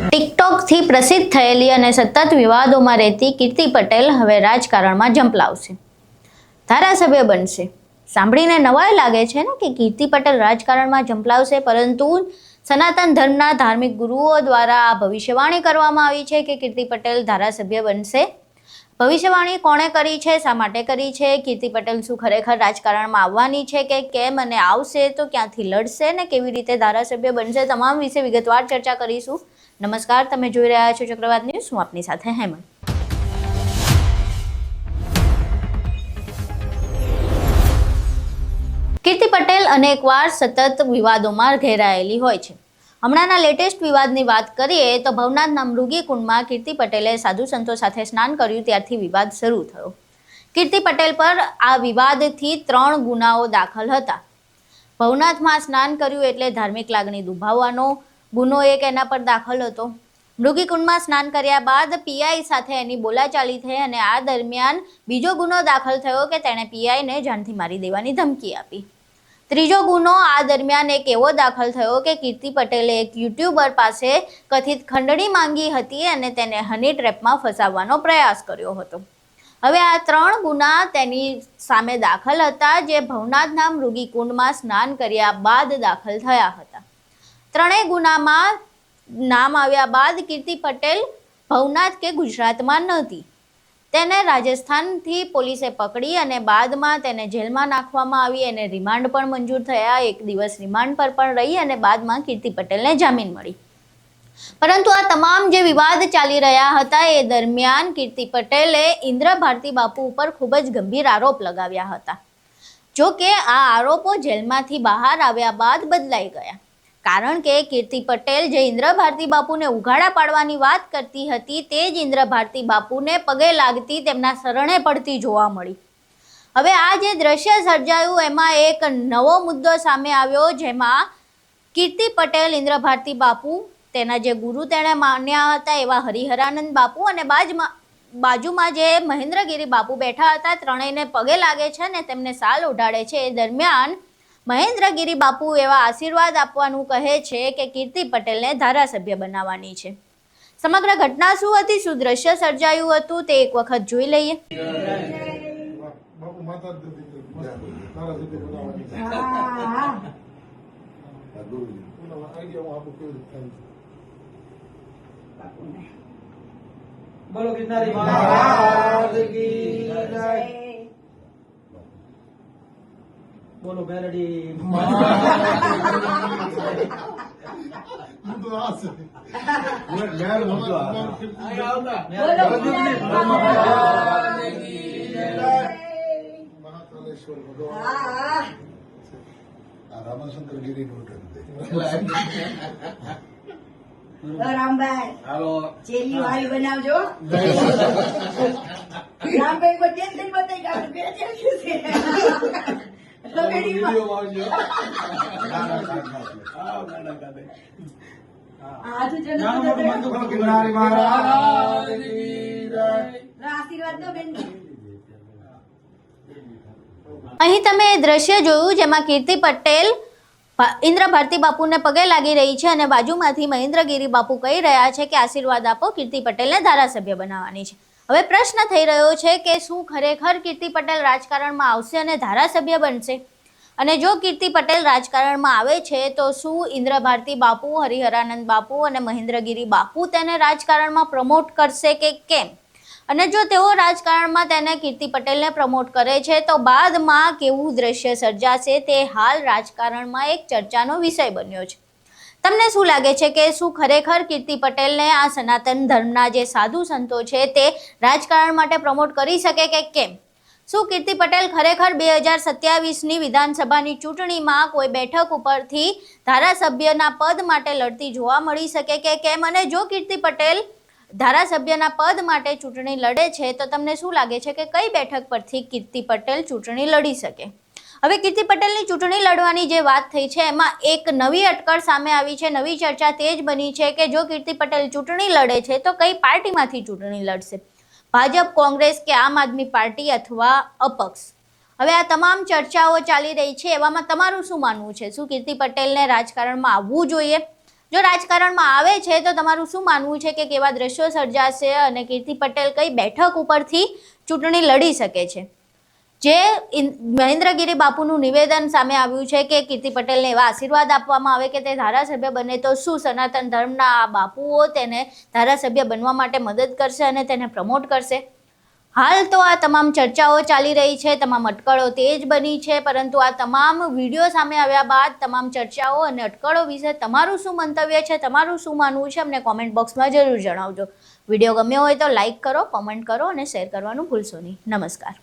TikTok થી પ્રસિદ્ધ થયેલી અને સતત વિવાદોમાં રહેતી કીર્તિ પટેલ હવે રાજકારણમાં ઝંપલાવશે, ધારાસભ્ય બનશે. સાંભળીને નવાઈ લાગે છે ને કે કીર્તિ પટેલ રાજકારણમાં ઝંપલાવશે, પરંતુ સનાતન ધર્મના ધાર્મિક ગુરુઓ દ્વારા આ ભવિષ્યવાણી કરવામાં આવી છે કે કીર્તિ પટેલ ધારાસભ્ય બનશે. ભવિષ્યવાણી કોણે કરી છે, શા માટે કરી છે, કીર્તિ પટેલ શું ખરેખર રાજકારણમાં આવવાની છે કે કેમ, અને આવશે તો ક્યાંથી લડશે ને કેવી રીતે ધારાસભ્ય બનશે, તમામ વિશે વિગતવાર ચર્ચા કરીશું. નમસ્કાર, તમે જોઈ રહ્યા છો ચક્રવાત ન્યૂઝ. હું આપની સાથે હેમંત. કીર્તિ પટેલ અનેકવાર સતત વિવાદોમાં ઘેરાયેલી હોય છે. હમણાંના લેટેસ્ટ વિવાદની વાત કરીએ તો ભવનાથના મૃગી કુંડમાં કીર્તિ પટેલે સાધુ સંતો સાથે સ્નાન કર્યું ત્યારથી વિવાદ શરૂ થયો. કીર્તિ પટેલ પર આ વિવાદથી 3 ગુનાઓ દાખલ હતા. ભવનાથમાં સ્નાન કર્યું એટલે ધાર્મિક લાગણી દુભાવવાનો ગુનો એક એના પર દાખલ હતો. મૃગી કુંડમાં સ્નાન કર્યા બાદ પીઆઈ સાથે એની બોલાચાલી થઈ અને આ દરમિયાન બીજો ગુનો દાખલ થયો કે તેણે પીઆઈને જાનથી મારી દેવાની ધમકી આપી. ત્રીજો ગુનો આ દરમિયાન એક એવો દાખલ થયો કે કીર્તિ પટેલે એક યુટ્યુબર પાસે કથિત ખંડણી માંગી હતી અને તેને હની ટ્રેપમાં ફસાવવાનો પ્રયાસ કર્યો હતો. હવે આ 3 ગુના તેની સામે દાખલ હતા, જે ભવનાથના મૃગી કુંડમાં સ્નાન કર્યા બાદ દાખલ થયા હતા. 3 ગુનામાં નામ આવ્યા બાદ કીર્તિ પટેલ ભવનાથ કે ગુજરાતમાં નહોતી. તેને રાજસ્થાનથી પોલીસે પકડી અને બાદમાં તેને જેલમાં નાખવામાં આવી અને રિમાન્ડ પણ મંજૂર થયા. 1 દિવસ રિમાન્ડ પર પણ રહી અને બાદમાં કીર્તિ પટેલને જામીન મળી. પરંતુ આ તમામ જે વિવાદ ચાલી રહ્યા હતા એ દરમિયાન કીર્તિ પટેલે ઇન્દ્ર ભારતી બાપુ ઉપર ખૂબ જ ગંભીર આરોપ લગાવ્યા હતા. જો કે આ આરોપો જેલમાંથી બહાર આવ્યા બાદ બદલાઈ ગયા, કારણ કે કીર્તિ પટેલ જે ઇન્દ્ર ભારતી બાપુને ઉઘાડા પાડવાની વાત કરતી હતી તે જ ઇન્દ્ર ભારતી બાપુને પગે લાગતી તેમના શરણે પડતી જોવા મળી. હવે આ જે દ્રશ્ય સર્જાયું એમાં એક નવો મુદ્દો સામે આવ્યો, જેમાં કીર્તિ પટેલ, ઇન્દ્ર ભારતી બાપુ, તેના જે ગુરુ તેણે માન્યા હતા એવા હરિહરાનંદ બાપુ અને બાજુમાં જે મહેન્દ્રગીરી બાપુ બેઠા હતા, ત્રણેયને પગે લાગે છે ને તેમને શાલ ઓઢાડે છે. એ દરમિયાન મહેન્દ્રગીરી બાપુ એવા આશીર્વાદ આપવાનું કહે છે કે કીર્તિ પટેલને ધારાસભ્ય બનાવવાની છે. સમગ્ર ઘટના શું હતી, શું દ્રશ્ય સર્જાયું હતું તે એક વખત જોઈ લઈએ. બોલો ગિરનારી મહારાજ કી જય. બોલો મેલડી રામાશંકર ગીરી રામભાઈ ચેલી વાળી બનાવજો. રામભાઈ કોઈ ટેન્શન બતાવી કે આપણે બે ચેલી છે. અહીં તમે દ્રશ્ય જોયું જેમાં કીર્તિ પટેલ ઇન્દ્ર ભારતી બાપુને પગે લાગી રહી છે અને બાજુમાંથી મહેન્દ્રગીરી બાપુ કહી રહ્યા છે કે આશીર્વાદ આપો, કીર્તિ પટેલને ધારાસભ્ય બનાવવાની છે. હવે પ્રશ્ન થઈ રહ્યો છે કે શું ખરેખર કીર્તિ પટેલ રાજકારણમાં આવશે અને ધારાસભ્ય બનશે? અને જો કીર્તિ પટેલ રાજકારણમાં આવે છે તો શું ઇન્દ્ર ભારતી બાપુ, હરિહરાનંદ બાપુ અને મહેન્દ્રગીરી બાપુ તેને રાજકારણમાં પ્રમોટ કરશે કે કેમ? અને જો તેઓ રાજકારણમાં તેને કીર્તિ પટેલને પ્રમોટ કરે છે તો બાદમાં કેવું દ્રશ્ય સર્જાશે તે હાલ રાજકારણમાં એક ચર્ચાનો વિષય બન્યો છે. તમને શું લાગે છે કે શું ખરેખર કીર્તિ પટેલને આ સનાતન ધર્મના જે સાધુ સંતો છે તે રાજકારણ માટે પ્રમોટ કરી શકે કે કેમ? શું કીર્તિ પટેલ ખરેખર 2027ની વિધાનસભાની ચૂંટણીમાં કોઈ બેઠક ઉપરથી ધારાસભ્યના પદ માટે લડતી જોવા મળી શકે કે કેમ? અને જો કીર્તિ પટેલ ધારાસભ્યના પદ માટે ચૂંટણી લડે છે તો તમને શું લાગે છે કે કઈ બેઠક પરથી કીર્તિ પટેલ ચૂંટણી લડી શકે? હવે કીર્તિ પટેલની ચૂંટણી લડવાની જે વાત થઈ છે એમાં એક નવી અટકળ સામે આવી છે. નવી ચર્ચા તે જ બની છે કે જો કીર્તિ પટેલ ચૂંટણી લડે છે તો કઈ પાર્ટીમાંથી ચૂંટણી લડશે? ભાજપ, કોંગ્રેસ કે આમ આદમી પાર્ટી અથવા અપક્ષ? હવે આ તમામ ચર્ચાઓ ચાલી રહી છે, એવામાં તમારું શું માનવું છે? શું કીર્તિ પટેલને રાજકારણમાં આવવું જોઈએ? જો રાજકારણમાં આવે છે તો તમારું શું માનવું છે કે કેવા દ્રશ્યો સર્જાશે અને કીર્તિ પટેલ કઈ બેઠક ઉપરથી ચૂંટણી લડી શકે છે? જે મહેન્દ્રગીરી બાપુનું નિવેદન સામે આવ્યું છે કે કીર્તિ પટેલને એવા આશીર્વાદ આપવામાં આવે કે તે ધારાસભ્ય બને તો શું સનાતન ધર્મના આ બાપુઓ તેને ધારાસભ્ય બનવા માટે મદદ કરશે અને તેને પ્રમોટ કરશે? હાલ તો આ તમામ ચર્ચાઓ ચાલી રહી છે, તમામ અટકળો તેજ બની છે, પરંતુ આ તમામ વિડીયો સામે આવ્યા બાદ તમામ ચર્ચાઓ અને અટકળો વિશે તમારું શું મંતવ્ય છે, તમારું શું માનવું છે, અમને કોમેન્ટ બોક્સમાં જરૂર જણાવજો. વિડીયો ગમ્યો હોય તો લાઈક કરો, કોમેન્ટ કરો અને શેર કરવાનું ભૂલશો નહીં. નમસ્કાર.